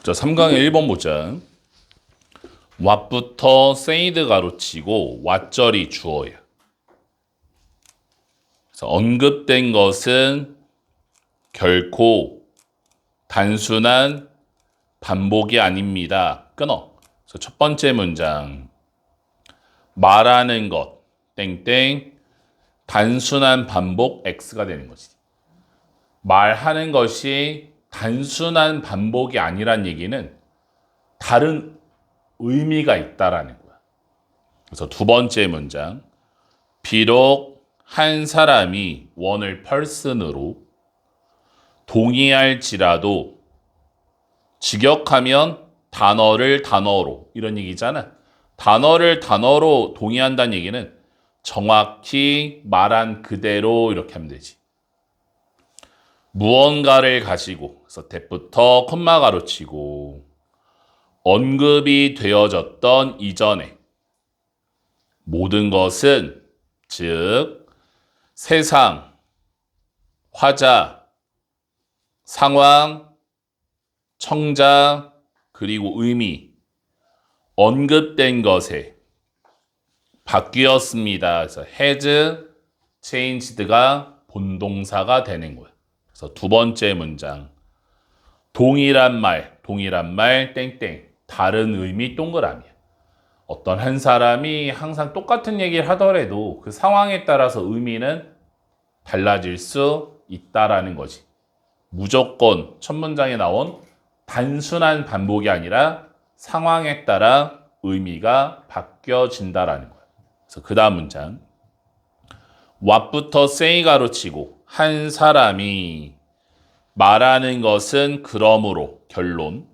자, 3강의 1번 보자. what부터 said 가로치고 what절이 주어야. 그래서 언급된 것은 결코 단순한 반복이 아닙니다. 끊어. 그래서 첫 번째 문장. 말하는 것 땡땡 단순한 반복 X가 되는 거지. 말하는 것이 단순한 반복이 아니란 얘기는 다른 의미가 있다라는 거야. 그래서 두 번째 문장. 비록 한 사람이 원을 person으로 동의할지라도 직역하면 단어를 단어로 이런 얘기잖아. 단어를 단어로 동의한다는 얘기는 정확히 말한 그대로 이렇게 하면 되지. 무언가를 가지고 그래서 that부터 콤마 가로치고 언급이 되어졌던 이전에 모든 것은 즉 세상, 화자, 상황, 청자, 그리고 의미 언급된 것에 바뀌었습니다. 그래서 has changed가 본동사가 되는 거야. 그래서 두 번째 문장. 동일한 말 땡땡 다른 의미 동그라미야. 어떤 한 사람이 항상 똑같은 얘기를 하더라도 그 상황에 따라서 의미는 달라질 수 있다라는 거지. 무조건 첫 문장에 나온 단순한 반복이 아니라 상황에 따라 의미가 바뀌어진다라는 거야. 그래서 그 다음 문장. what부터 say 가로치고 한 사람이 말하는 것은 그러므로 결론.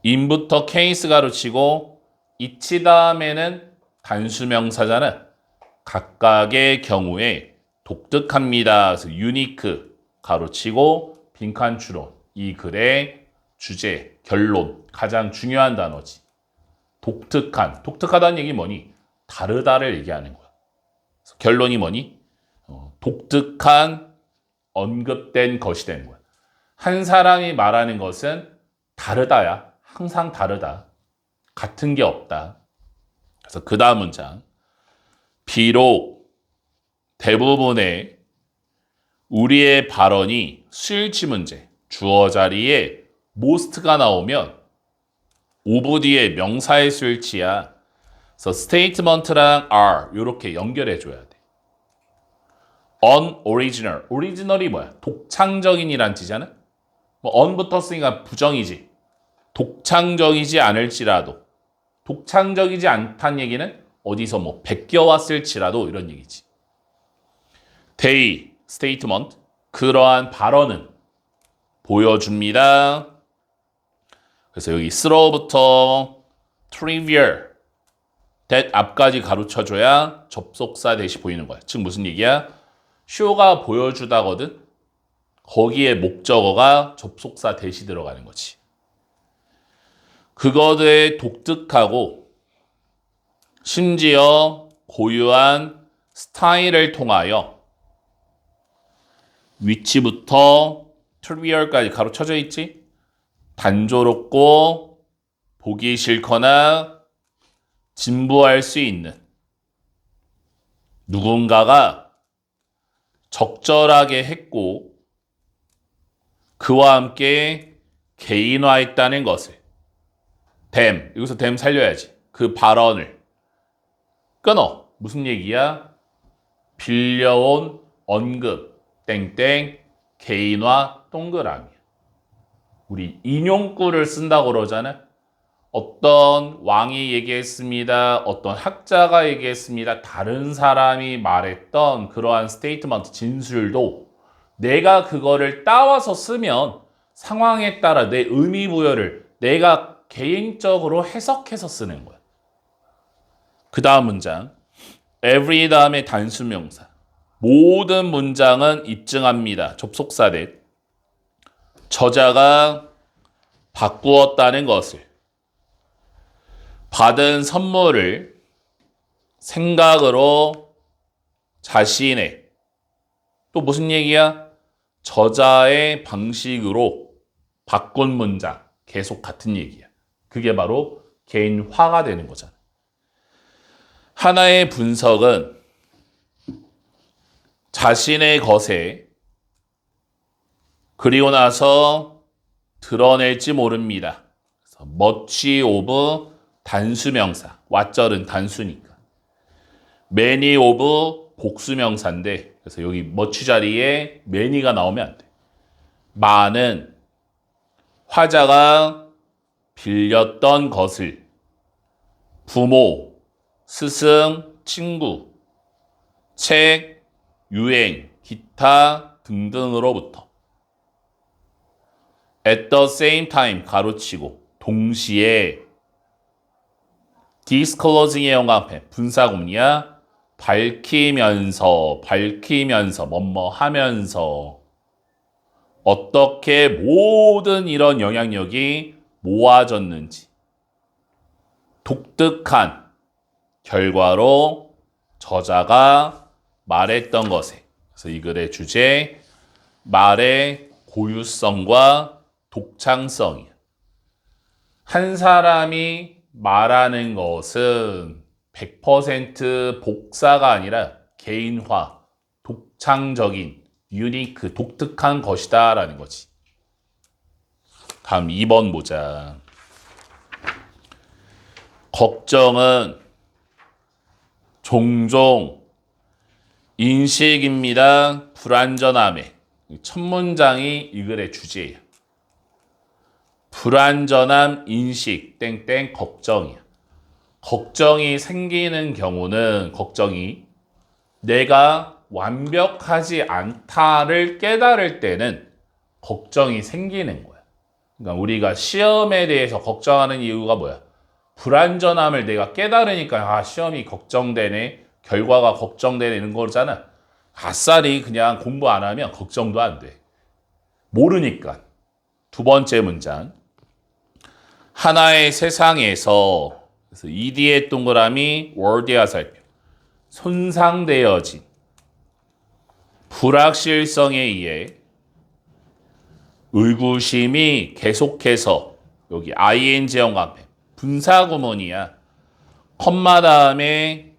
in부터 case 가로치고 each 다음에는 단수명사잖아. 각각의 경우에 독특합니다. 그래서 unique 가로치고 빈칸 추론. 이 글의 주제, 결론, 가장 중요한 단어지. 독특한, 독특하다는 얘기 뭐니? 다르다를 얘기하는 거야. 그래서 결론이 뭐니? 독특한 언급된 것이 되는 거야. 한 사람이 말하는 것은 다르다야. 항상 다르다. 같은 게 없다. 그래서 그 다음 문장. 비록 대부분의 우리의 발언이 수일치 문제, 주어 자리에 most가 나오면 of 뒤에 명사의 수일치야. 그래서 statement랑 are 이렇게 연결해 줘야 돼. unoriginal. original이 뭐야? 독창적인이란 뜻이잖아. 뭐 on 붙었으니까 부정이지. 독창적이지 않을지라도. 독창적이지 않다는 얘기는 어디서 뭐 베껴왔을지라도 이런 얘기지. they, statement. 그러한 발언은 보여줍니다. 그래서 여기 throw부터 trivial, that 앞까지 가로쳐줘야 접속사 대시 보이는 거야. 즉 무슨 얘기야? 쇼가 보여주다거든. 거기에 목적어가 접속사 대시 들어가는 거지. 그것의 독특하고 심지어 고유한 스타일을 통하여 위치부터 트리비얼까지 가로쳐져 있지. 단조롭고 보기 싫거나 진부할 수 있는 누군가가 적절하게 했고 그와 함께 개인화했다는 것을 them, 여기서 them 살려야지. 그 발언을 끊어. 무슨 얘기야? 빌려온 언급 땡땡 개인화 동그라미. 우리 인용구를 쓴다고 그러잖아. 어떤 왕이 얘기했습니다. 어떤 학자가 얘기했습니다. 다른 사람이 말했던 그러한 스테이트먼트 진술도 내가 그거를 따와서 쓰면 상황에 따라 내 의미 부여를 내가 개인적으로 해석해서 쓰는 거야. 그 다음 문장. every 다음에 단수명사. 모든 문장은 입증합니다. 접속사 대 저자가 바꾸었다는 것을 받은 선물을 생각으로 자신의 또 무슨 얘기야? 저자의 방식으로 바꾼 문장. 계속 같은 얘기야. 그게 바로 개인화가 되는 거잖아. 하나의 분석은 자신의 것에 그리고 나서 드러낼지 모릅니다. much of 단수명사, 왓절은 단수니까. many of 복수명사인데 그래서 여기 much 자리에 many가 나오면 안 돼. 많은 화자가 빌렸던 것을 부모, 스승, 친구, 책, 유행, 기타 등등으로부터 at the same time 가로치고 동시에 discloseing의 영감편 분사구문이야. 밝히면서 뭐뭐 하면서 어떻게 모든 이런 영향력이 모아졌는지 독특한 결과로 저자가 말했던 것에 그래서 이 글의 주제 말의 고유성과 독창성이야. 한 사람이 말하는 것은 100% 복사가 아니라 개인화, 독창적인, 유니크, 독특한 것이다 라는 거지. 다음 2번 보자. 걱정은 종종 인식입니다. 불완전함에. 첫 문장이 이 글의 주제예요. 불완전함, 인식, 땡땡, 걱정이야. 걱정이 생기는 경우는 걱정이 내가 완벽하지 않다를 깨달을 때는 걱정이 생기는 거야. 그러니까 우리가 시험에 대해서 걱정하는 이유가 뭐야? 불완전함을 내가 깨달으니까 시험이 걱정되네, 결과가 걱정되네 이런 거잖아. 아싸리 그냥 공부 안 하면 걱정도 안 돼. 모르니까. 두 번째 문장. 하나의 세상에서 그래서 ED의 동그라미 월드화 살펴 손상되어진 불확실성에 의해 의구심이 계속해서 여기 ing형 앞에 분사구문이야. 컴마 다음에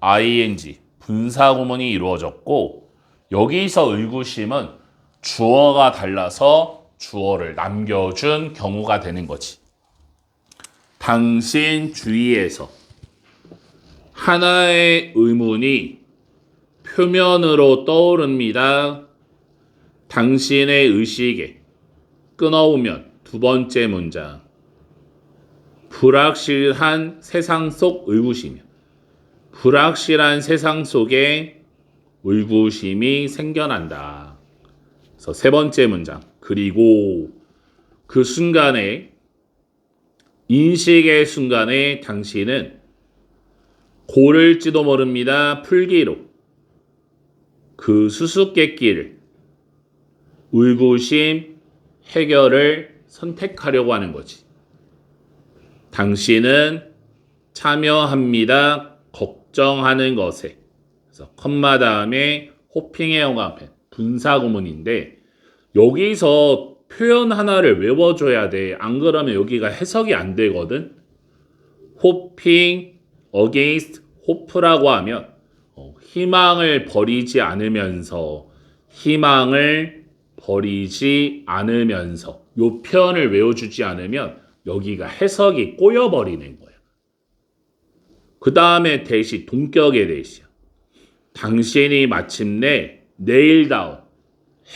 ing 분사구문이 이루어졌고 여기서 의구심은 주어가 달라서 주어를 남겨준 경우가 되는 거지. 당신 주위에서 하나의 의문이 표면으로 떠오릅니다. 당신의 의식에 끊어오면 두 번째 문장. 불확실한 세상 속 의구심이야. 불확실한 세상 속에 의구심이 생겨난다. 그래서 세 번째 문장. 그리고 그 순간에 인식의 순간에 당신은 고를지도 모릅니다. 풀기로 그 수수께끼를 의구심 해결을 선택하려고 하는 거지. 당신은 참여합니다. 걱정하는 것에. 그래서 컴마 다음에 호핑의 영감편 분사구문인데 여기서 표현 하나를 외워줘야 돼. 안 그러면 여기가 해석이 안 되거든. hoping against hope라고 하면 희망을 버리지 않으면서 요 표현을 외워주지 않으면 여기가 해석이 꼬여버리는 거야. 그 다음에 대시 동격의 대시야. 당신이 마침내 내일다운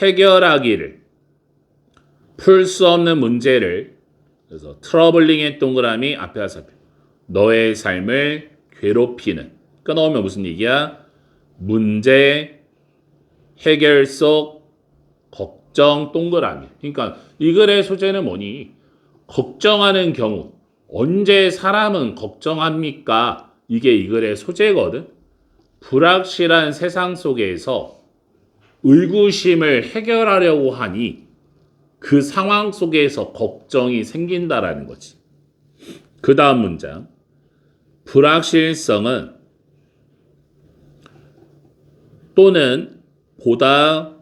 해결하기를 풀 수 없는 문제를 그래서 트러블링의 동그라미 앞에다 살펴 너의 삶을 괴롭히는 끊어오면 무슨 얘기야? 문제 해결 속 걱정 동그라미. 그러니까 이 글의 소재는 뭐니? 걱정하는 경우 언제 사람은 걱정합니까? 이게 이 글의 소재거든. 불확실한 세상 속에서 의구심을 해결하려고 하니 그 상황 속에서 걱정이 생긴다라는 거지. 그 다음 문장. 불확실성은 또는 보다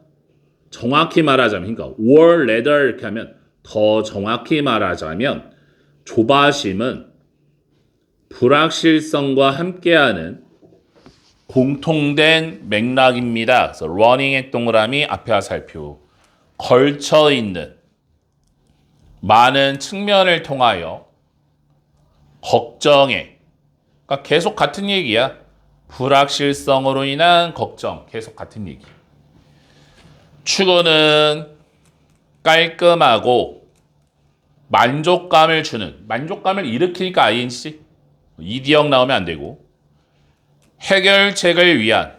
정확히 말하자면 그러니까 or rather 이렇게 하면 더 정확히 말하자면 조바심은 불확실성과 함께하는 공통된 맥락입니다. 그래서 러닝의 동그라미 앞에 화살표 걸쳐 있는 많은 측면을 통하여 걱정에 그러니까 계속 같은 얘기야. 불확실성으로 인한 걱정 계속 같은 얘기. 추구는 깔끔하고 만족감을 주는 만족감을 일으키니까 ing지 ed형 나오면 안 되고 해결책을 위한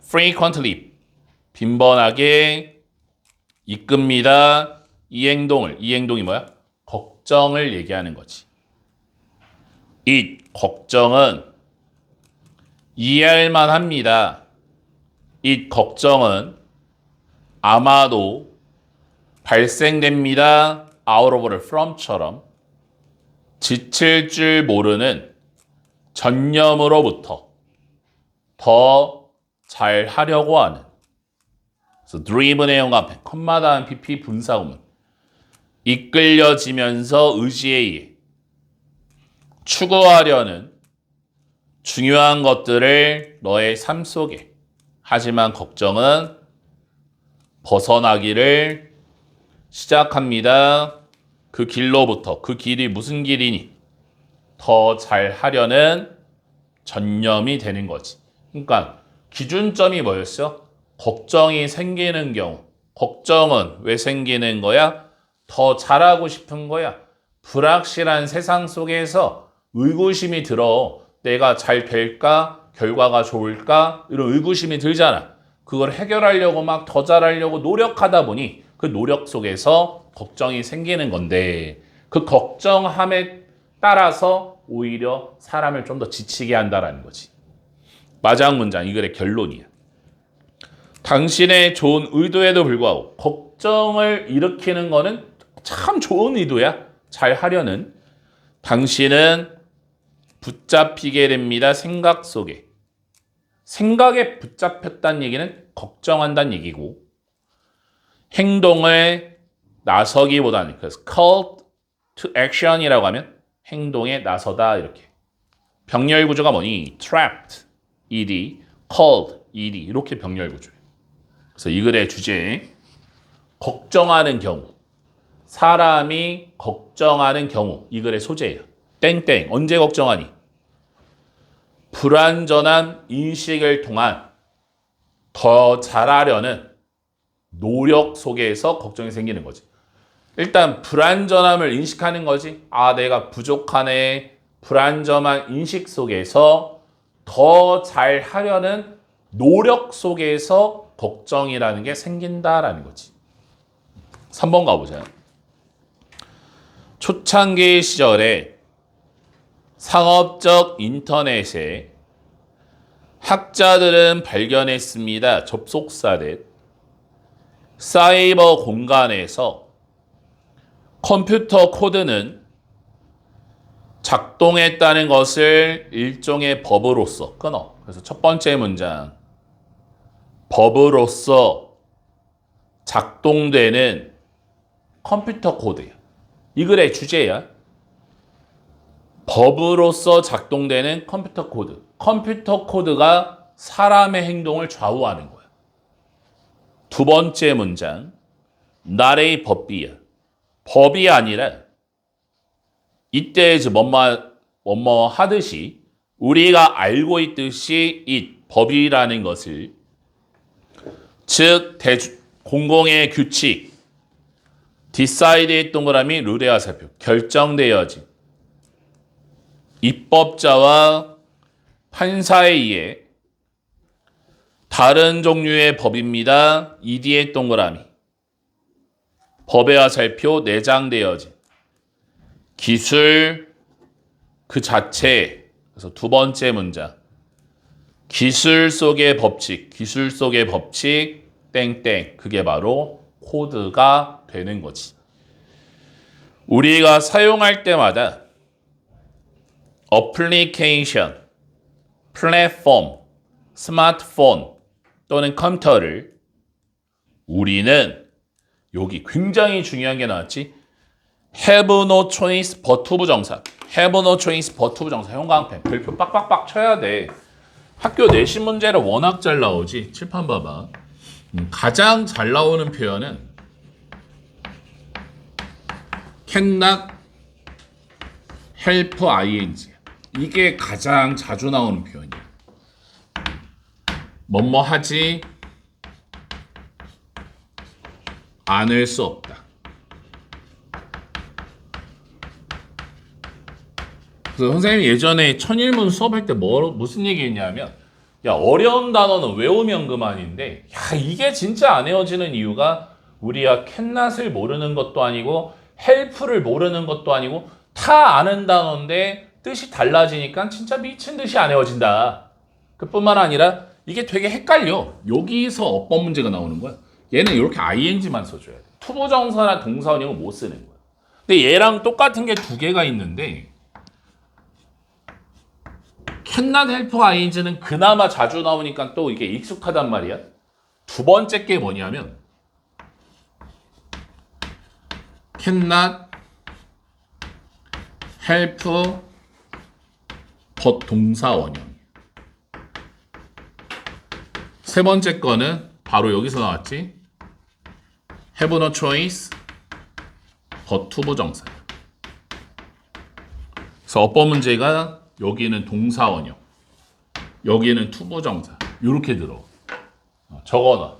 frequently 빈번하게 이끕니다. 이 행동이 뭐야? 걱정을 얘기하는 거지. 이 걱정은 이해할 만합니다. 이 걱정은 아마도 발생됩니다. out of or from처럼 지칠 줄 모르는 전념으로부터 더 잘 하려고 하는 그래서 driven의 영감 컴마 다음 pp 분사구문 이끌려지면서 의지에 의해 추구하려는 중요한 것들을 너의 삶 속에 하지만 걱정은 벗어나기를 시작합니다. 그 길로부터 그 길이 무슨 길이니 더 잘 하려는 전념이 되는 거지. 그러니까 기준점이 뭐였어? 걱정이 생기는 경우. 걱정은 왜 생기는 거야? 더 잘하고 싶은 거야. 불확실한 세상 속에서 의구심이 들어. 내가 잘 될까? 결과가 좋을까? 이런 의구심이 들잖아. 그걸 해결하려고 막 더 잘하려고 노력하다 보니 그 노력 속에서 걱정이 생기는 건데 그 걱정함에 따라서 오히려 사람을 좀 더 지치게 한다라는 거지. 마지막 문장 이 글의 결론이야. 당신의 좋은 의도에도 불구하고 걱정을 일으키는 거는 참 좋은 의도야. 잘 하려는. 당신은 붙잡히게 됩니다. 생각 속에. 생각에 붙잡혔다는 얘기는 걱정한다는 얘기고 행동을 나서기보다는 그래서 call to action이라고 하면 행동에 나서다 이렇게. 병렬 구조가 뭐니? trapped, ed, called, ed 이렇게 병렬 구조예요. 그래서 이 글의 주제 걱정하는 경우 사람이 걱정하는 경우 이 글의 소재예요. 땡땡 언제 걱정하니? 불완전한 인식을 통한 더 잘하려는 노력 속에서 걱정이 생기는 거지. 일단 불완전함을 인식하는 거지. 아, 내가 부족하네. 불완전한 인식 속에서 더 잘하려는 노력 속에서 걱정이라는 게 생긴다라는 거지. 3번 가보자. 초창기 시절에 상업적 인터넷에 학자들은 발견했습니다. 접속사들. 사이버 공간에서 컴퓨터 코드는 작동했다는 것을 일종의 법으로서 끊어. 그래서 첫 번째 문장. 법으로서 작동되는 컴퓨터 코드야. 이 글의 주제야. 법으로서 작동되는 컴퓨터 코드. 컴퓨터 코드가 사람의 행동을 좌우하는 거야. 두 번째 문장. not a 법이야. 법이 아니라 이때 뭐뭐 하듯이 우리가 알고 있듯이 이 법이라는 것을 즉 공공의 규칙 decide 동그라미 룰의 화살표 결정되어진 입법자와 판사에 의해 다른 종류의 법입니다. ED의 동그라미 법의 화살표 내장되어진 기술 그 자체. 그래서 두 번째 문장 기술 속의 법칙 땡땡 그게 바로 코드가 되는 거지. 우리가 사용할 때마다 어플리케이션, 플랫폼, 스마트폰 또는 컴퓨터를 우리는 여기 굉장히 중요한 게 나왔지. have no choice but 부정사. have no choice but 부정사. 형광펜. 별표 빡빡빡 쳐야 돼. 학교 내신 문제를 워낙 잘 나오지. 칠판 봐봐. 가장 잘 나오는 표현은 cannot help ing. 이게 가장 자주 나오는 표현이야. 뭐뭐 하지 않을 수 없다. 그래서 선생님이 예전에 천일문 수업할 때 무슨 얘기했냐면, 야, 어려운 단어는 외우면 그만인데, 야, 이게 진짜 안 외워지는 이유가 우리가 캔낫을 모르는 것도 아니고 헬프를 모르는 것도 아니고 다 아는 단어인데 뜻이 달라지니까 진짜 미친 듯이 안 외워진다. 그뿐만 아니라 이게 되게 헷갈려. 여기서 어법 문제가 나오는 거야. 얘는 이렇게 ing만 써줘야 돼. 투부정사나 동사원형은 못 쓰는 거야. 근데 얘랑 똑같은 게 두 개가 있는데, cannot help ing는 그나마 자주 나오니까 또 이게 익숙하단 말이야. 두 번째 게 뭐냐면 cannot help but 동사 원형. 세 번째 거는 바로 여기서 나왔지. have no choice but 부정사. 그래서 어법 문제가 여기는 동사 원형, 여기는 투부정사. 이렇게 들어. 적어놔.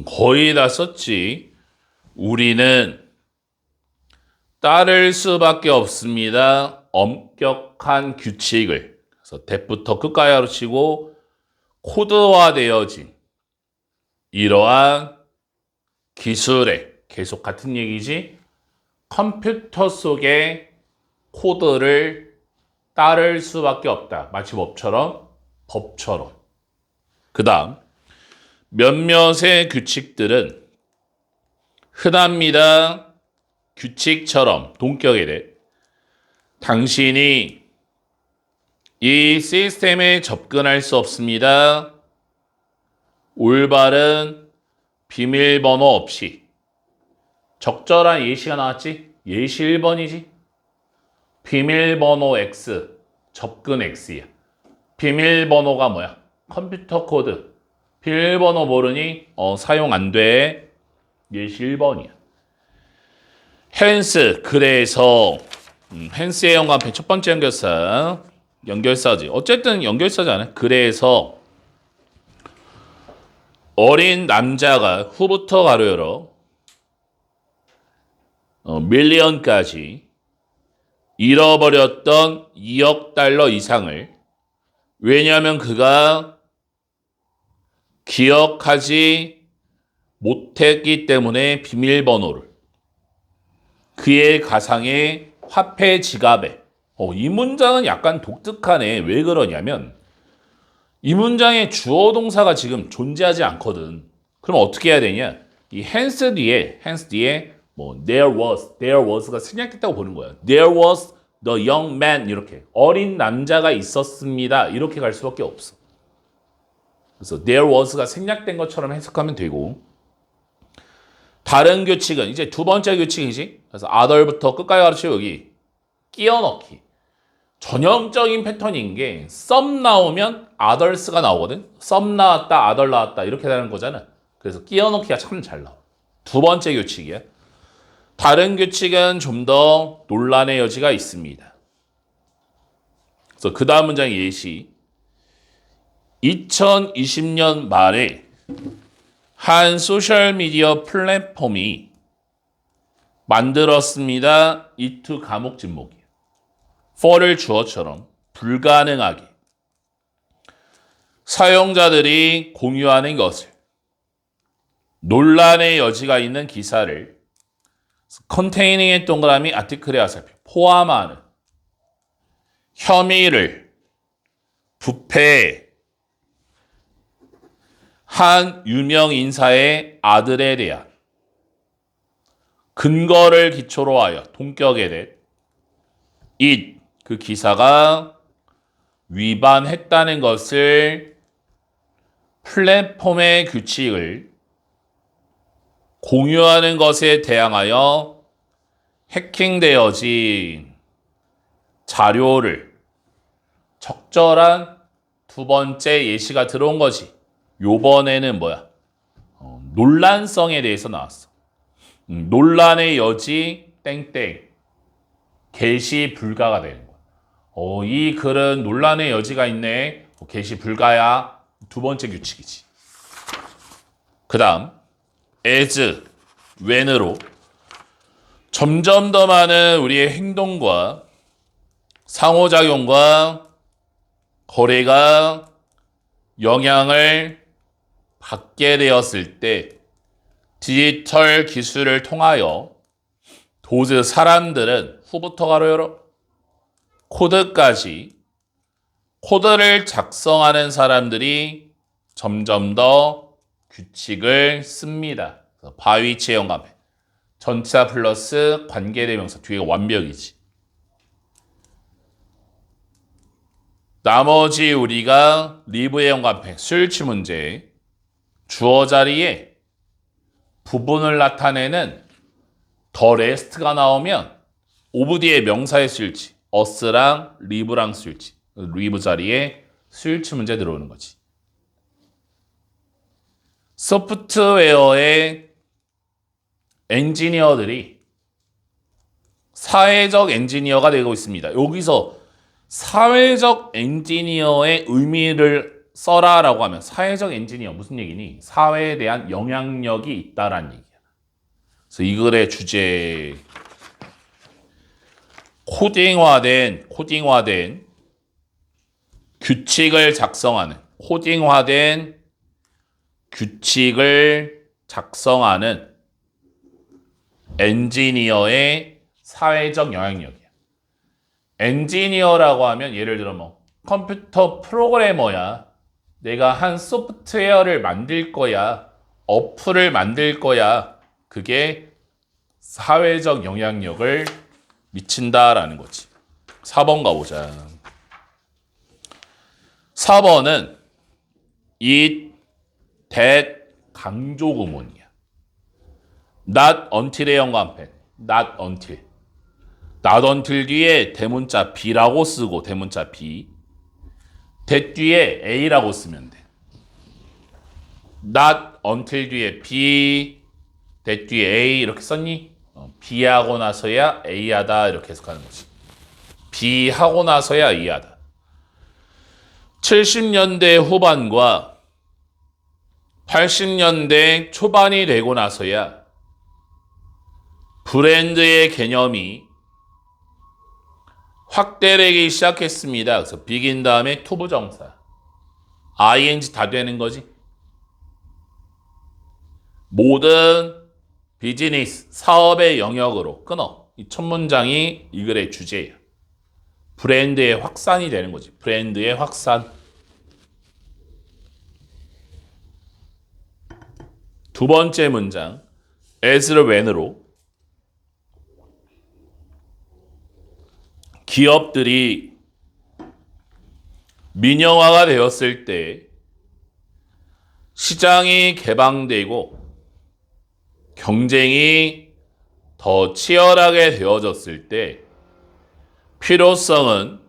거의 다 썼지. 우리는 따를 수밖에 없습니다. 엄격한 규칙을. 그래서 대부터 끝까지 가르치고 코드화되어진 이러한 기술에, 계속 같은 얘기지. 컴퓨터 속의 코드를 따를 수밖에 없다. 마치 법처럼. 그 다음 몇몇의 규칙들은 흔합니다. 규칙처럼 동격이래. 당신이 이 시스템에 접근할 수 없습니다. 올바른 비밀번호 없이. 적절한 예시가 나왔지? 예시 1번이지? 비밀번호 X, 접근 X야. 비밀번호가 뭐야? 컴퓨터 코드. 비밀번호 모르니 사용 안 돼. 예시 1번이야. 헨스, 그래서 헨스의 연관편 첫 번째 연결사지. 어쨌든 연결사잖아요. 그래서 어린 남자가 후부터 가로 열어 밀리언까지 잃어버렸던 2억 달러 이상을, 왜냐하면 그가 기억하지 못했기 때문에 비밀번호를 그의 가상의 화폐 지갑에. 이 문장은 약간 독특하네. 왜 그러냐면 이 문장의 주어 동사가 지금 존재하지 않거든. 그럼 어떻게 해야 되냐? 이 hence 뒤에 뭐 there was가 생략됐다고 보는 거야. There was the young man, 이렇게 어린 남자가 있었습니다. 이렇게 갈 수밖에 없어. 그래서 there was가 생략된 것처럼 해석하면 되고, 다른 규칙은 이제 두 번째 규칙이지. 그래서 other부터 끝까지 가르치고 여기 끼워 넣기. 전형적인 패턴인 게 some 나오면 others가 나오거든. some 나왔다, other 나왔다 이렇게 되는 거잖아. 그래서 끼워 넣기가 참 잘 나와. 두 번째 규칙이야. 다른 규칙은 좀 더 논란의 여지가 있습니다. 그래서 그 다음 문장 예시. 2020년 말에 한 소셜미디어 플랫폼이 만들었습니다. it 감옥 진목이에요. for를 주어처럼 불가능하게 사용자들이 공유하는 것을 논란의 여지가 있는 기사를 containing 동그라미 아티클의 화살표 포함하는 혐의를 부패 한 유명 인사의 아들에 대한 근거를 기초로 하여 동격에 대해 그 기사가 위반했다는 것을 플랫폼의 규칙을 공유하는 것에 대항하여 해킹되어진 자료를 적절한 두 번째 예시가 들어온 거지. 요번에는 뭐야? 논란성에 대해서 나왔어. 논란의 여지 땡땡 게시 불가가 되는 거야. 이 글은 논란의 여지가 있네. 게시 불가야. 두 번째 규칙이지. 그 다음 as, when으로 점점 더 많은 우리의 행동과 상호작용과 거래가 영향을 받게 되었을 때 디지털 기술을 통하여 도즈 사람들은 후부터 가로 열어 코드까지 코드를 작성하는 사람들이 점점 더 규칙을 씁니다. 바위치의 영감해 전치사 플러스 관계대명사 뒤에가 완벽이지. 나머지 우리가 리브의 영감해 스위치 문제 주어 자리에 부분을 나타내는 더 레스트가 나오면 오브 뒤에 명사에 쓸지 us랑 live랑 쓸지 live 자리에 스위치 문제 들어오는 거지. 소프트웨어의 엔지니어들이 사회적 엔지니어가 되고 있습니다. 여기서 사회적 엔지니어의 의미를 써라라고 하면 사회적 엔지니어 무슨 얘기니? 사회에 대한 영향력이 있다라는 얘기야. 그래서 이 글의 주제 코딩화된 규칙을 작성하는 코딩화된 규칙을 작성하는 엔지니어의 사회적 영향력이야. 엔지니어라고 하면 예를 들어 뭐 컴퓨터 프로그래머야. 내가 한 소프트웨어를 만들 거야. 어플을 만들 거야. 그게 사회적 영향력을 미친다라는 거지. 4번 가보자. 4번은 it, that 강조 구문이야. not until의 영감펜. not until. not until 뒤에 대문자 B라고 쓰고 대문자 B. that 뒤에 A라고 쓰면 돼. not until 뒤에 B, that 뒤에 A 이렇게 썼니? B 하고 나서야 A 하다 이렇게 해석하는 거지. B 하고 나서야 A 하다. 70년대 후반과 80년대 초반이 되고 나서야 브랜드의 개념이 확대되기 시작했습니다. 그래서 begin 다음에 to 부정사 ing 다 되는 거지. 모든 비즈니스, 사업의 영역으로 끊어. 이 첫 문장이 이 글의 주제야. 브랜드의 확산이 되는 거지. 브랜드의 확산. 두 번째 문장 as를 when으로 기업들이 민영화가 되었을 때 시장이 개방되고 경쟁이 더 치열하게 되어졌을 때 필요성은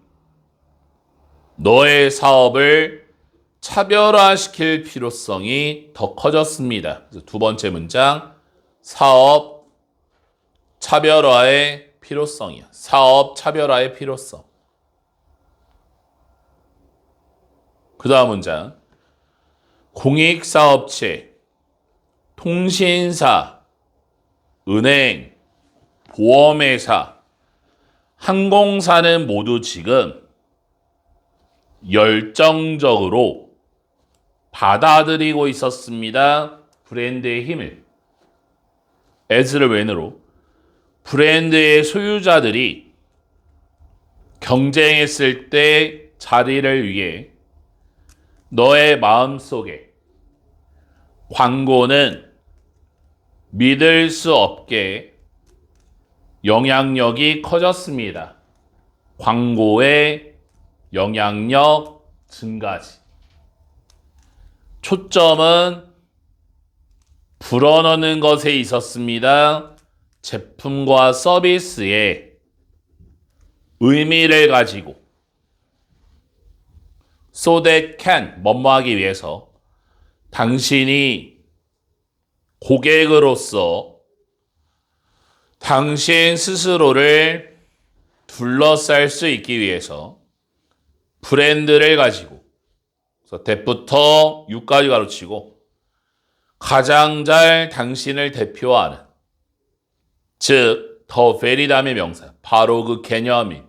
너의 사업을 차별화시킬 필요성이 더 커졌습니다. 그래서 두 번째 문장 사업 차별화의 필요성이야. 사업 차별화의 필요성. 그 다음 문장 공익사업체, 통신사, 은행, 보험회사, 항공사는 모두 지금 열정적으로 받아들이고 있었습니다. 브랜드의 힘을. as를 when으로 브랜드의 소유자들이 경쟁했을 때 자리를 위해 너의 마음속에 광고는 믿을 수 없게 영향력이 커졌습니다. 광고의 영향력 증가지. 초점은 불어넣는 것에 있었습니다. 제품과 서비스에 의미를 가지고 so that can 뭐뭐 하기 위해서 당신이 고객으로서 당신 스스로를 둘러쌀 수 있기 위해서 브랜드를 가지고 그래서 that부터 you까지 가로치고 가장 잘 당신을 대표하는 즉 더 very 다음의 명사 바로 그 개념이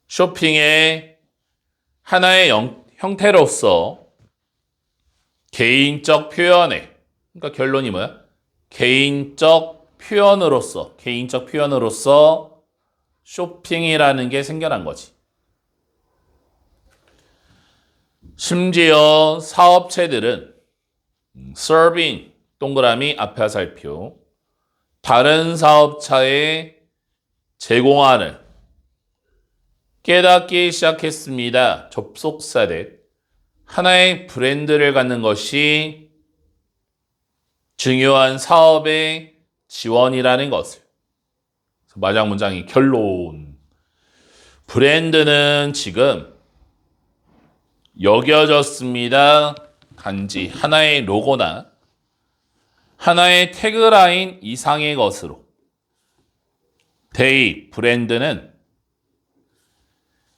쇼핑의 하나의 형태로서 개인적 표현에 그러니까 결론이 뭐야? 개인적 표현으로서 쇼핑이라는 게 생겨난 거지. 심지어 사업체들은 serving 동그라미 앞에 화살표 다른 사업자에 제공하는 깨닫기 시작했습니다. 접속사들 하나의 브랜드를 갖는 것이 중요한 사업의 지원이라는 것을. 마지막 문장이 결론. 브랜드는 지금 여겨졌습니다. 단지 하나의 로고나 하나의 태그라인 이상의 것으로. 브랜드는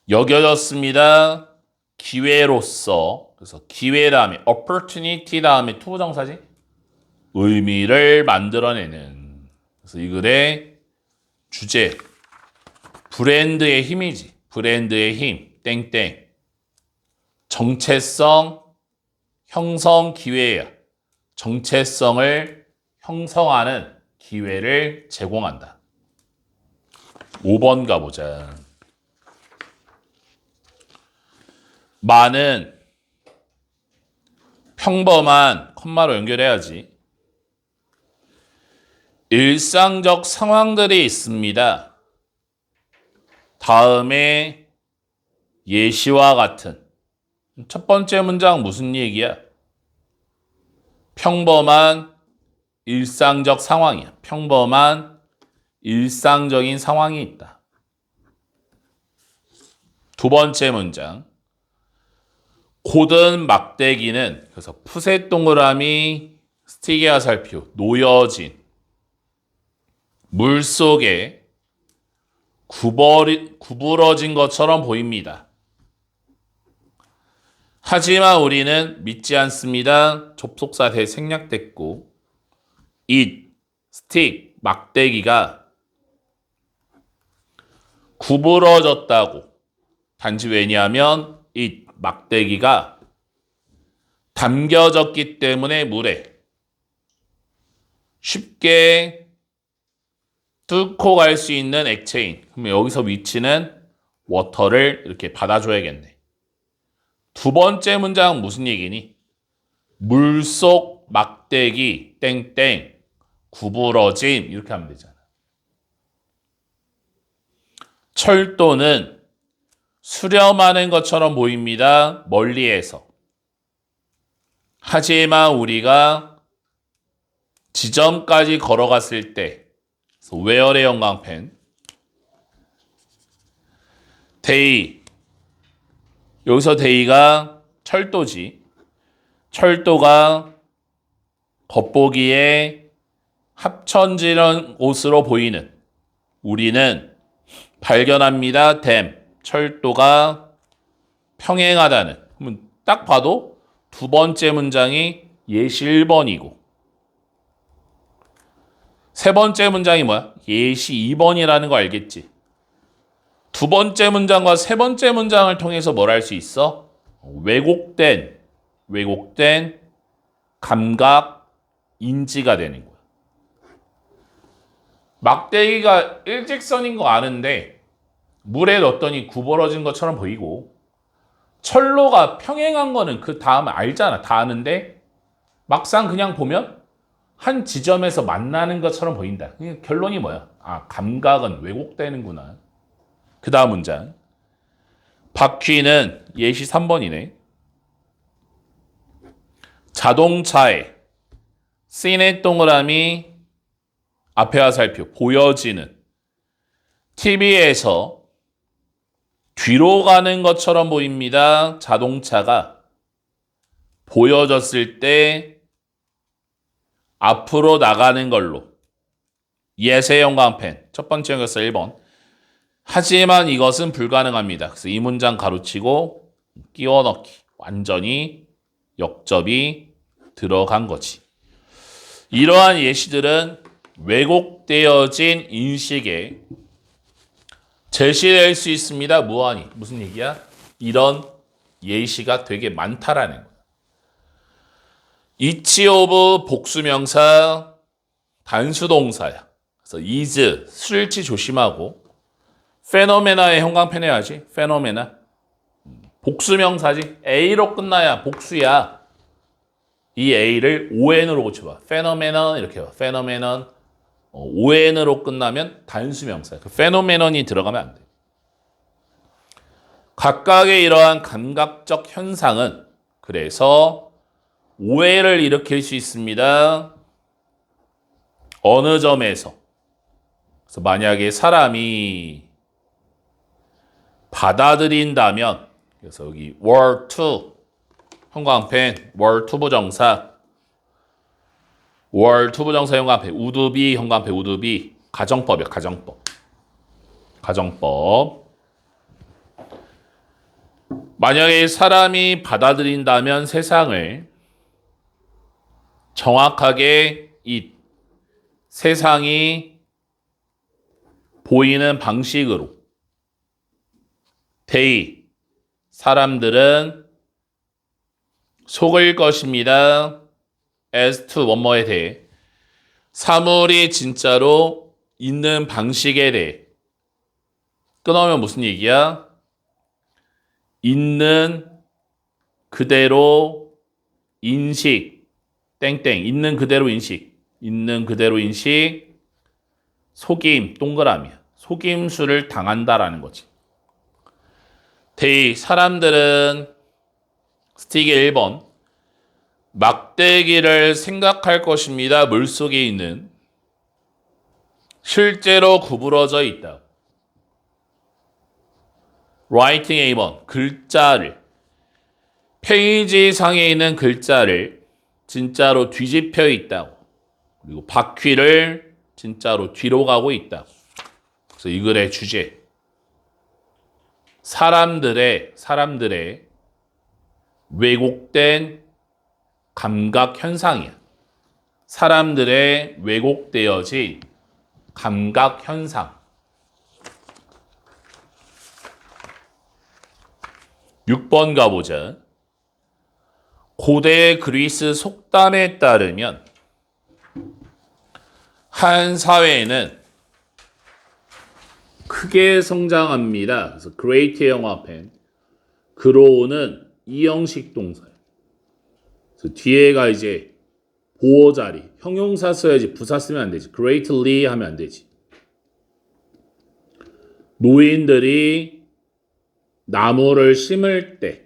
여겨졌습니다. 기회로서. 그래서 기회 다음에 opportunity 다음에 투부정사지. 의미를 만들어내는. 그래서 이 글의 주제 브랜드의 힘이지. 브랜드의 힘 땡땡. 정체성 형성 기회야. 정체성을 형성하는 기회를 제공한다. 5번 가보자. 많은 평범한 콤마로 연결해야지. 일상적 상황들이 있습니다. 다음에 예시와 같은 첫 번째 문장 무슨 얘기야? 평범한 일상적 상황이야. 평범한 일상적인 상황이 있다. 두 번째 문장. 고든 막대기는 그래서 푸세 동그라미 스틱의 화살표 놓여진 물 속에 구부러진 것처럼 보입니다. 하지만 우리는 믿지 않습니다. 접속사 대 생략됐고 스틱, 막대기가 구부러졌다고. 단지 왜냐하면 막대기가 담겨졌기 때문에 물에 쉽게 뚫고 갈 수 있는 액체인. 그러면 여기서 위치는 워터를 이렇게 받아줘야겠네. 두 번째 문장은 무슨 얘기니? 물속 막대기 땡땡 구부러짐 이렇게 하면 되잖아. 철도는 수렴하는 것처럼 보입니다. 멀리에서. 하지만 우리가 지점까지 걸어갔을 때 where의 형광펜 여기서 데이가 철도지. 철도가 겉보기에 합천지는 곳으로 보이는 우리는 발견합니다. 철도가 평행하다는. 그러면 딱 봐도 두 번째 문장이 예시 1번이고 세 번째 문장이 뭐야? 예시 2번이라는 거 알겠지? 두 번째 문장과 세 번째 문장을 통해서 뭘 할 수 있어? 왜곡된 왜곡된 감각 인지가 되는 거야. 막대기가 일직선인 거 아는데 물에 넣었더니 구부러진 것처럼 보이고 철로가 평행한 거는 그 다음에 알잖아. 다 아는데 막상 그냥 보면 한 지점에서 만나는 것처럼 보인다. 결론이 뭐야? 아, 감각은 왜곡되는구나. 그 다음 문장. 바퀴는 예시 3번이네. 자동차에 씬의 동그라미 앞에 화살표 보여지는 TV에서 뒤로 가는 것처럼 보입니다. 자동차가 보여졌을 때 앞으로 나가는 걸로. 예세 형광펜. 첫 번째 연결서 1번. 하지만 이것은 불가능합니다. 그래서 이 문장 가로치고 끼워 넣기. 완전히 역접이 들어간 거지. 이러한 예시들은 왜곡되어진 인식에 제시될 수 있습니다. 무한히. 무슨 얘기야? 이런 예시가 되게 많다라는 거야. 이치 오브 복수명사 단수동사야. 그래서 is 술치 조심하고 페노메나의 형광펜 해야지. 페노메나. 복수명사지. A로 끝나야 복수야. 이 A를 ON으로 고쳐봐. 페노메넌 이렇게 봐. 페노메넌. ON으로 끝나면 단수명사야. 그 페노메넌이 들어가면 안 돼. 각각의 이러한 감각적 현상은 그래서 오해를 일으킬 수 있습니다. 어느 점에서. 그래서 만약에 사람이 받아들인다면, 그래서 여기 were to 형광펜 were to 부정사 were to 부정사 형광펜 would be 형광펜 would be 가정법이야. 가정법. 만약에 사람이 받아들인다면 세상을 정확하게 이 세상이 보이는 방식으로 they 사람들은 속을 것입니다. as to 뭐뭐에 대해 사물이 진짜로 있는 방식에 대해 끊어오면 무슨 얘기야? 있는 그대로 인식 땡땡 있는 그대로 인식 속임 동그라미야. 속임수를 당한다라는 거지. they 사람들은 스틱의 1번 막대기를 생각할 것입니다. 물속에 있는 실제로 구부러져 있다. writing A번 글자를 페이지 상에 있는 글자를 진짜로 뒤집혀 있다고. 그리고 바퀴를 진짜로 뒤로 가고 있다고. 그래서 이 글의 주제 사람들의 왜곡된 감각 현상이야. 사람들의 왜곡되어진 감각 현상. 6번 가보자. 고대 그리스 속담에 따르면 한 사회는 크게 성장합니다. 그래서 great의 영화펜 grow는 이형식 동사예요. 그래서 뒤에가 이제 보호 자리 형용사 써야지 부사 쓰면 안 되지. greatly 하면 안 되지. 노인들이 나무를 심을 때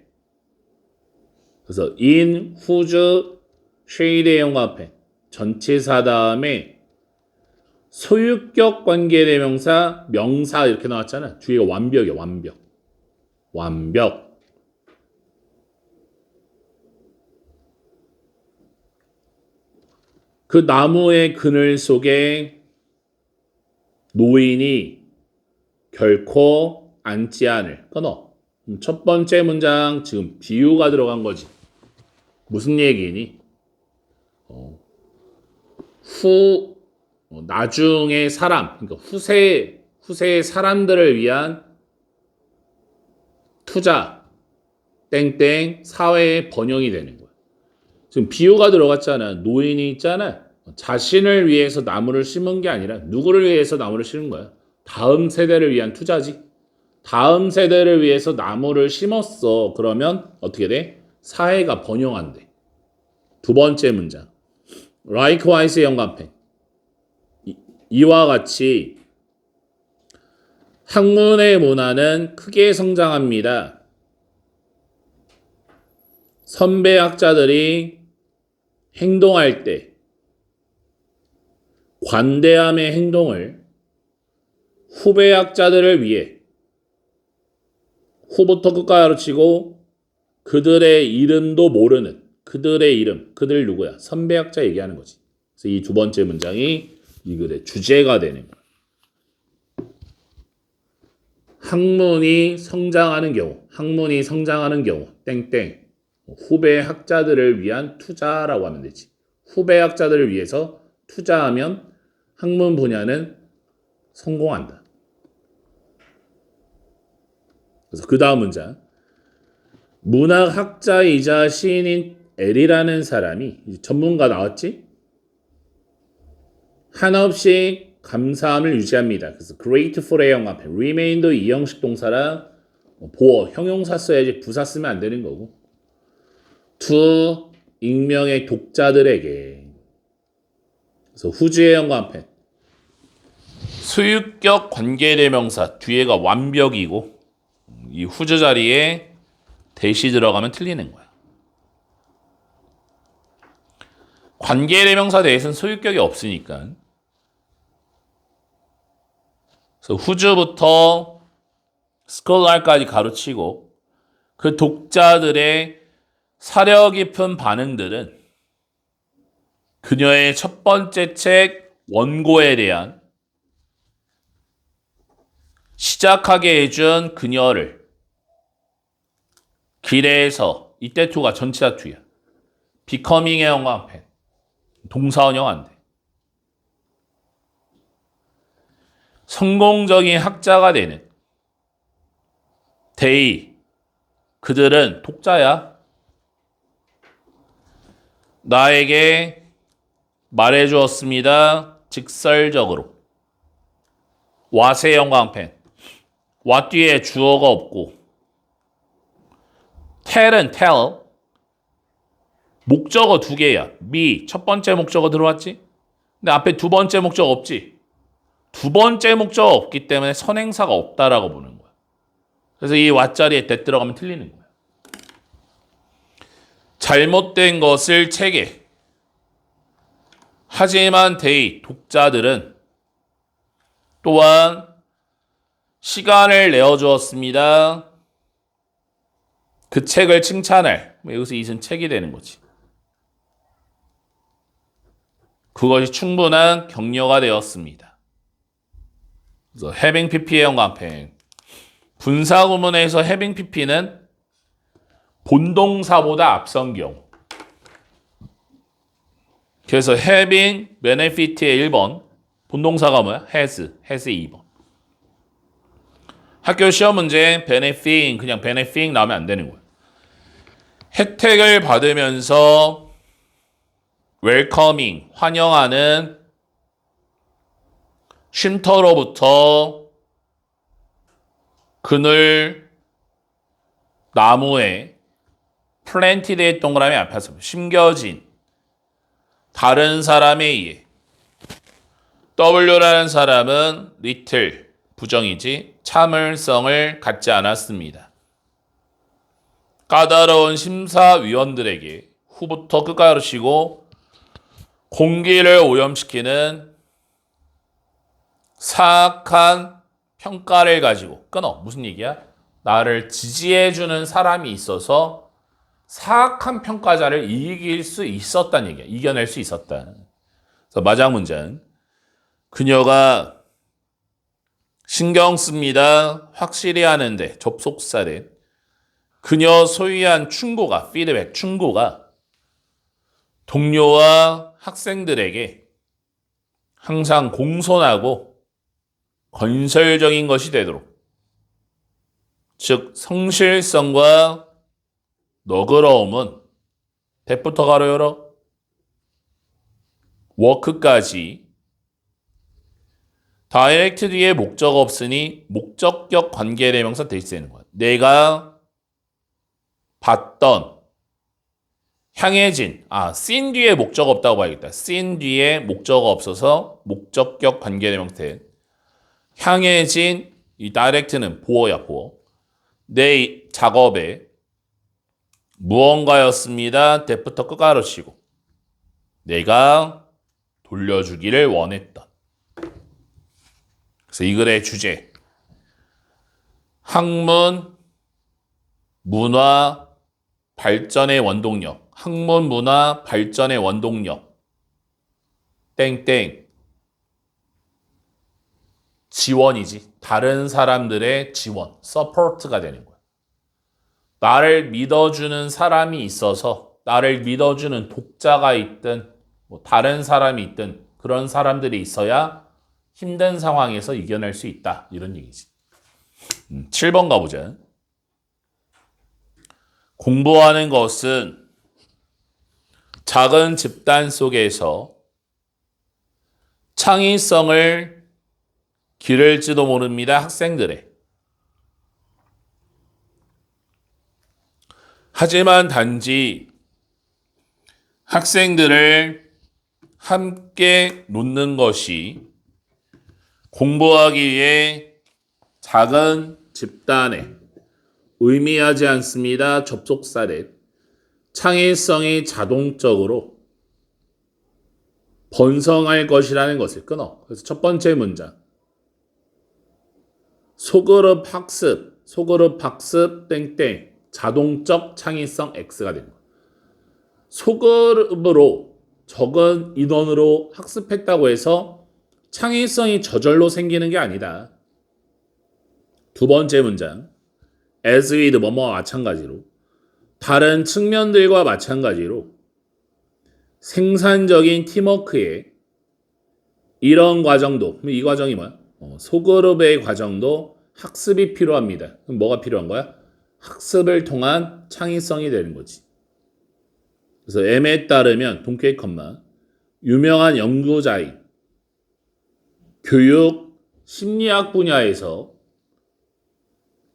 그래서 in whose shade의 영화펜 전치사 다음에 소유격 관계대명사 명사 이렇게 나왔잖아. 뒤에가 완벽이야. 완벽. 그 나무의 그늘 속에 노인이 결코 앉지 않을. 끊어. 첫 번째 문장 지금 비유가 들어간 거지. 무슨 얘기니? 나중에 사람, 그러니까 후세의 사람들을 위한 투자, 땡땡, 사회의 번영이 되는 거야. 지금 비유가 들어갔잖아. 노인이 있잖아. 자신을 위해서 나무를 심은 게 아니라 누구를 위해서 나무를 심은 거야? 다음 세대를 위한 투자지. 다음 세대를 위해서 나무를 심었어. 그러면 어떻게 돼? 사회가 번영한대. 두 번째 문장. Likewise의 연관편. 이와 같이 학문의 문화는 크게 성장합니다. 선배 학자들이 행동할 때 관대함의 행동을 후배 학자들을 위해 후부터 끝까지 가르치고 그들의 이름도 모르는 그들의 이름, 그들 누구야? 선배 학자 얘기하는 거지. 그래서 이 두 번째 문장이 이 글의 주제가 되는 거야. 학문이 성장하는 경우, 땡땡. 후배 학자들을 위한 투자라고 하면 되지. 후배 학자들을 위해서 투자하면 학문 분야는 성공한다. 그래서 그 다음 문장. 문학학자이자 시인인 엘이라는 사람이 전문가 나왔지? 한없이 감사함을 유지합니다. 그래서 grateful의 영합해. remain도 이형식 동사라 보어, 형용사 써야지 부사 쓰면 안 되는 거고. to 익명의 독자들에게. 그래서 후주의 영합해. 소유격 관계대명사 뒤에가 완벽이고 이 후주 자리에 대시 들어가면 틀리는 거야. 관계대명사 대에서는 소유격이 없으니까. 그래서 후주부터 스콜라까지 가로치고 그 독자들의 사려 깊은 반응들은 그녀의 첫 번째 책 원고에 대한 시작하게 해준 그녀를 기대해서 이때 투가 전치사 투야. becoming의 영광펜. 동사원형 안 돼. 성공적인 학자가 되는 they 그들은 독자야. 나에게 말해주었습니다. 직설적으로. what의 영광펜. what 뒤에 주어가 없고 tell은 tell 목적어 두 개야. me 첫 번째 목적어 들어왔지? 근데 앞에 두 번째 목적어 없지? 두 번째 목적어 없기 때문에 선행사가 없다라고 보는 거야. 그래서 이 what 자리에 that 들어가면 틀리는 거야. 잘못된 것을 책에 하지만 they 독자들은 또한 시간을 내어주었습니다. 그 책을 칭찬할 여기서 이은 책이 되는 거지. 그것이 충분한 격려가 되었습니다. 그래서 having pp의 영광펜. 분사구문에서 having pp는 본동사보다 앞선 경우. 그래서 having benefit의 1번 본동사가 뭐야? has의 2번. 학교 시험 문제 benefit 그냥 benefit 나오면 안 되는 거야. 혜택을 받으면서 welcoming 환영하는 쉼터로부터 그늘 나무에 플랜티드의 동그라미 앞에서 심겨진 다른 사람에 의해 W라는 사람은 little 부정이지 참을성을 갖지 않았습니다. 까다로운 심사위원들에게 후부터 끝까지 가르치고 공기를 오염시키는 사악한 평가를 가지고 끊어. 무슨 얘기야? 나를 지지해주는 사람이 있어서 사악한 평가자를 이길 수 있었다는 얘기야. 이겨낼 수 있었다. 그래서 마지막 문제는 그녀가 신경 씁니다. 확실히 하는데 접속사된 그녀 소유한 충고가 피드백 충고가 동료와 학생들에게 항상 공손하고 건설적인 것이 되도록 즉 성실성과 너그러움은 that부터 가로 열어. work까지. direct 뒤에 목적 없으니 목적격 관계대명사 대시되는 거야. 내가 봤던, 향해진, seen 뒤에 목적 없다고 봐야겠다. seen 뒤에 목적 없어서 목적격 관계대명사 대. 향해진, 이 direct는 보어야, 보어. 내 작업에 무언가였습니다. that부터 끝가로 치고. 내가 돌려주기를 원했던. 그래서 이 글의 주제. 학문, 문화, 발전의 원동력. 학문, 문화, 발전의 원동력. 땡땡. 지원이지. 다른 사람들의 지원. 서포트가 되는 거야. 나를 믿어주는 사람이 있어서, 나를 믿어주는 독자가 있든, 뭐 다른 사람이 있든, 그런 사람들이 있어야 힘든 상황에서 이겨낼 수 있다. 이런 얘기지. 7번 가보자. 공부하는 것은 작은 집단 속에서 창의성을 기를지도 모릅니다. 학생들의. 하지만 단지 학생들을 함께 놓는 것이 공부하기 위해 작은 집단에 의미하지 않습니다. 접속사례. 창의성이 자동적으로 번성할 것이라는 것을 끊어. 그래서 첫 번째 문장. 소그룹 학습 땡땡 자동적 창의성 X가 됩니다. 소그룹으로 적은 인원으로 학습했다고 해서 창의성이 저절로 생기는 게 아니다. 두 번째 문장. as with 뭐뭐와 마찬가지로 다른 측면들과 마찬가지로 생산적인 팀워크에 이런 과정도, 이 과정이 뭐야? 소그룹의 과정도 학습이 필요합니다. 그럼 뭐가 필요한 거야? 학습을 통한 창의성이 되는 거지. 그래서 M에 따르면 동쾌 컴마 유명한 연구자인 교육 심리학 분야에서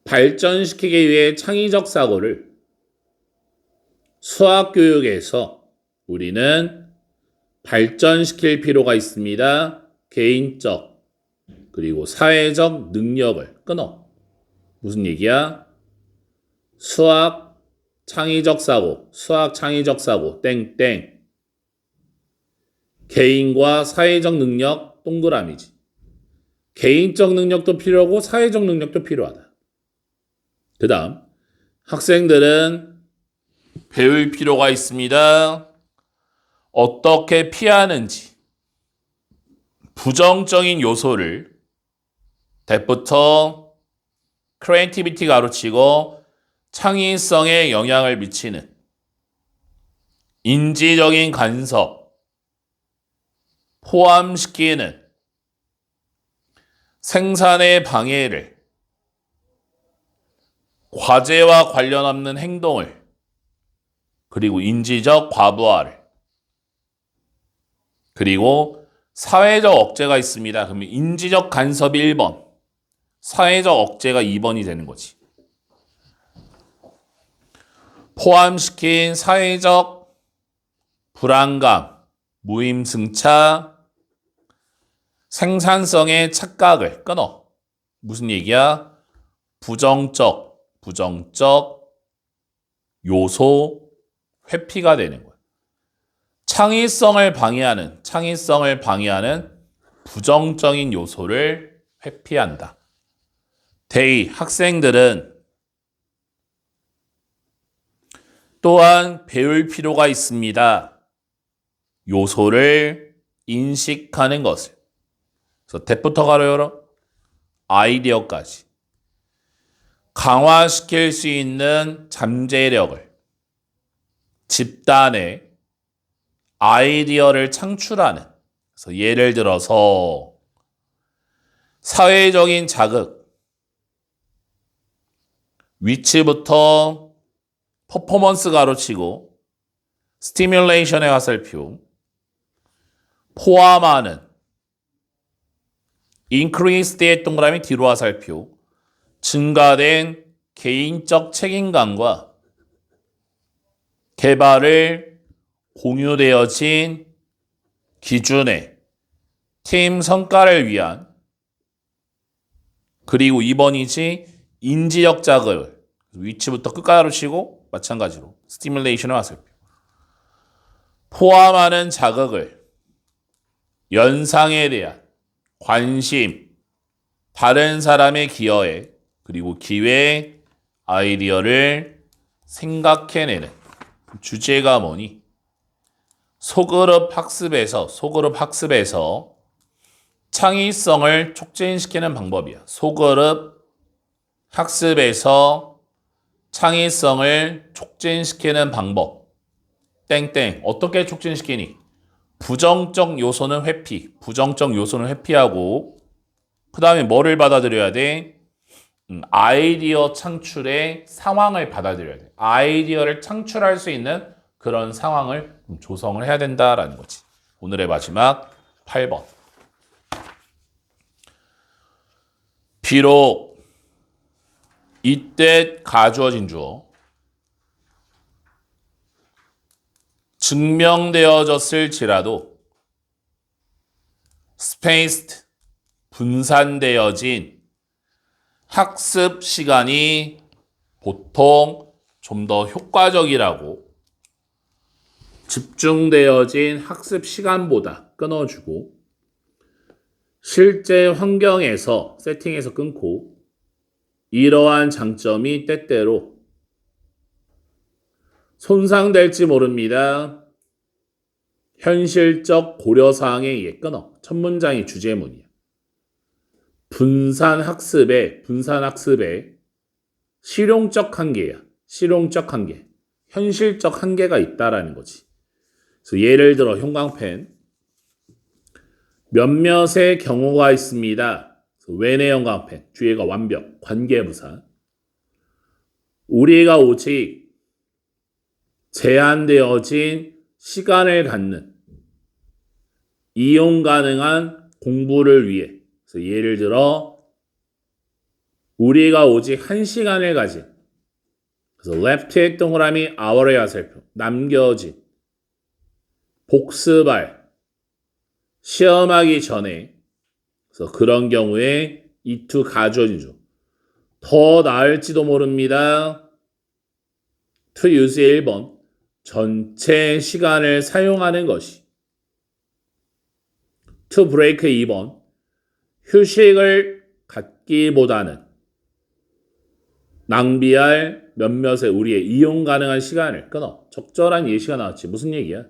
발전시키기 위해 창의적 사고를 수학 교육에서 우리는 발전시킬 필요가 있습니다. 개인적 그리고 사회적 능력을 끊어. 무슨 얘기야? 수학 창의적 사고 땡땡 개인과 사회적 능력 동그라미지. 개인적 능력도 필요하고 사회적 능력도 필요하다. 그 다음 학생들은 배울 필요가 있습니다. 어떻게 피하는지 부정적인 요소를 that부터 creativity 가로치고 창의성에 영향을 미치는 인지적인 간섭 포함시키는 생산의 방해를 과제와 관련 없는 행동을 그리고 인지적 과부하를 그리고 사회적 억제가 있습니다. 그러면 인지적 간섭이 1번 사회적 억제가 2번이 되는 거지. 포함시킨 사회적 불안감, 무임승차, 생산성의 착각을 끊어. 무슨 얘기야? 부정적 요소 회피가 되는 거야. 창의성을 방해하는 부정적인 요소를 회피한다. 학생들은 또한 배울 필요가 있습니다. 요소를 인식하는 것을. 그래서 that부터 가로 열어. 아이디어까지. 강화시킬 수 있는 잠재력을 집단의 아이디어를 창출하는. 그래서 예를 들어서 사회적인 자극, 위치부터 퍼포먼스 가로치고 스티뮬레이션의 화살표. 포함하는. increased의 동그라미 뒤로 화살표. 증가된 개인적 책임감과 개발을 공유되어진 기준의 팀 성과를 위한 그리고 2번이지 인지적 자극을 위치부터 끝가로 치고 마찬가지로 스티뮬레이션의 화살표. 포함하는 자극을 연상에 대한 관심, 다른 사람의 기여에 그리고 기회, 아이디어를 생각해내는 주제가 뭐니? 소그룹 학습에서 창의성을 촉진시키는 방법이야. 소그룹 학습에서 창의성을 촉진시키는 방법. 땡땡. 어떻게 촉진시키니? 부정적 요소는 회피하고 그 다음에 뭐를 받아들여야 돼? 아이디어 창출의 상황을 받아들여야 돼. 아이디어를 창출할 수 있는 그런 상황을 조성을 해야 된다라는 거지. 오늘의 마지막 8번. 비록 이때 가주어진 주어 증명되어졌을지라도 spaced 분산되어진 학습 시간이 보통 좀 더 효과적이라고 집중되어진 학습 시간보다 끊어주고 실제 환경에서 세팅에서 끊고 이러한 장점이 때때로 손상될지 모릅니다. 현실적 고려사항에 의해 끊어. 첫 문장이 주제문이야. 분산학습의 실용적 한계야. 실용적 한계. 현실적 한계가 있다라는 거지. 그래서 예를 들어 형광펜. 몇몇의 경우가 있습니다. when의 형광펜. 뒤에가 완벽. 관계부사. 우리가 오직 제한되어진 시간을 갖는 이용 가능한 공부를 위해 그래서 예를 들어 우리가 오직 1시간을 가진 그래서 left의 동그라미 hour의 화살표 남겨진 복습할 시험하기 전에 그래서 그런 경우에 이 to 가주어지죠. 더 나을지도 모릅니다. to use의 1번 전체 시간을 사용하는 것이 to break 2번 휴식을 갖기보다는 낭비할 몇몇의 우리의 이용 가능한 시간을 끊어. 적절한 예시가 나왔지. 무슨 얘기야?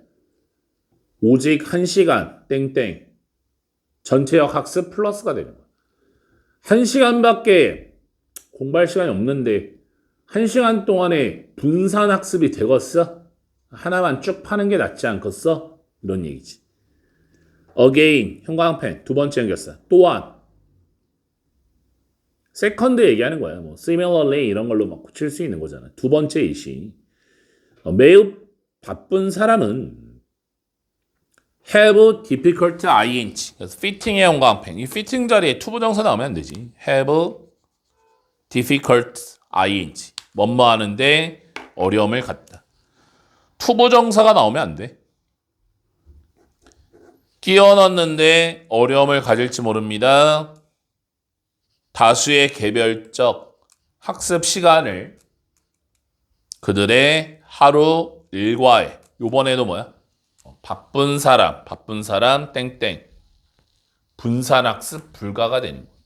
오직 1시간 땡땡 전체적 학습 플러스가 되는 거야. 1시간밖에 공부할 시간이 없는데 1시간 동안에 분산 학습이 되겠어? 하나만 쭉 파는 게 낫지 않겠어? 이런 얘기지. again, 형광펜 두 번째 연결사. 또한 세컨드 얘기하는 거야. 뭐 similarly 이런 걸로 막 고칠 수 있는 거잖아. 두 번째 이시. 매우 바쁜 사람은 have difficult ing. 그래서 fitting의 형광펜. 이 fitting 자리에 투부정사 나오면 안 되지. have difficult ing. 뭐뭐 하는데 어려움을 갖다. 투부정사가 나오면 안 돼. 끼워 넣는데 어려움을 가질지 모릅니다. 다수의 개별적 학습 시간을 그들의 하루 일과에 요번에도 뭐야? 바쁜 사람 땡땡 분산학습 불가가 되는 거예요.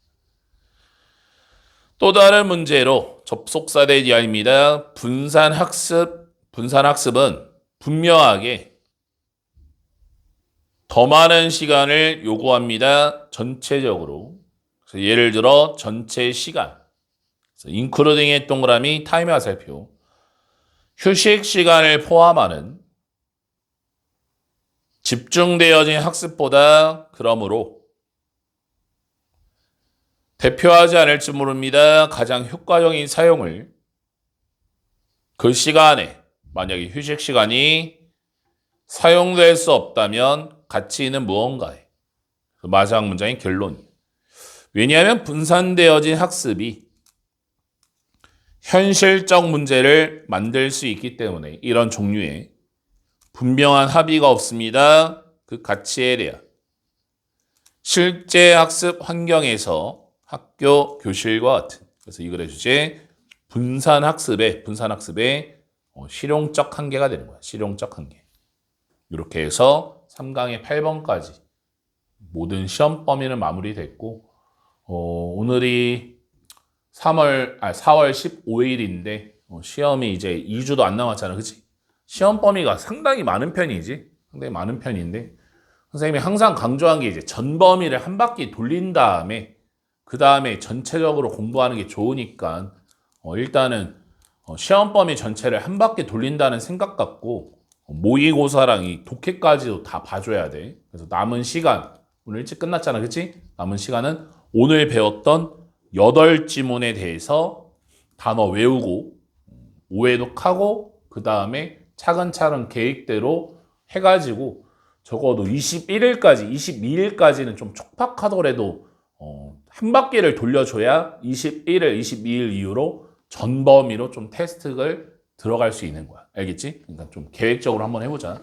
또 다른 문제로 접속사 대 디아입니다. 분산학습은 분명하게 더 많은 시간을 요구합니다. 전체적으로. 그래서 예를 들어 전체 시간. including의 동그라미 타임의 화살표. 휴식 시간을 포함하는 집중되어진 학습보다 그러므로 대표하지 않을지 모릅니다. 가장 효과적인 사용을 그 시간에 만약에 휴식 시간이 사용될 수 없다면 가치는 무언가에. 마지막 문장의 결론이. 왜냐하면 분산되어진 학습이 현실적 문제를 만들 수 있기 때문에 이런 종류의 분명한 합의가 없습니다. 그 가치에 대한 실제 학습 환경에서 학교 교실과 같은, 그래서 이 글의 주제 분산학습의 실용적 한계가 되는 거야. 실용적 한계. 이렇게 해서 3강의 8번까지 모든 시험 범위는 마무리됐고 오늘이 4월 15일인데 시험이 이제 2주도 안 남았잖아. 그치? 시험 범위가 상당히 많은 편이지. 상당히 많은 편인데 선생님이 항상 강조한 게 이제 전 범위를 한 바퀴 돌린 다음에 그 다음에 전체적으로 공부하는 게 좋으니까 일단은 시험 범위 전체를 한 바퀴 돌린다는 생각 갖고 모의고사랑 이 독해까지도 다 봐줘야 돼. 그래서 남은 시간, 오늘 일찍 끝났잖아. 그치? 남은 시간은 오늘 배웠던 8지문에 대해서 단어 외우고 오해독하고 그 다음에 차근차근 계획대로 해가지고 적어도 21일까지, 22일까지는 좀 촉박하더라도 한 바퀴를 돌려줘야 21일, 22일 이후로 전 범위로 좀 테스트를 들어갈 수 있는 거야. 알겠지? 그러니까 좀 계획적으로 한번 해보자.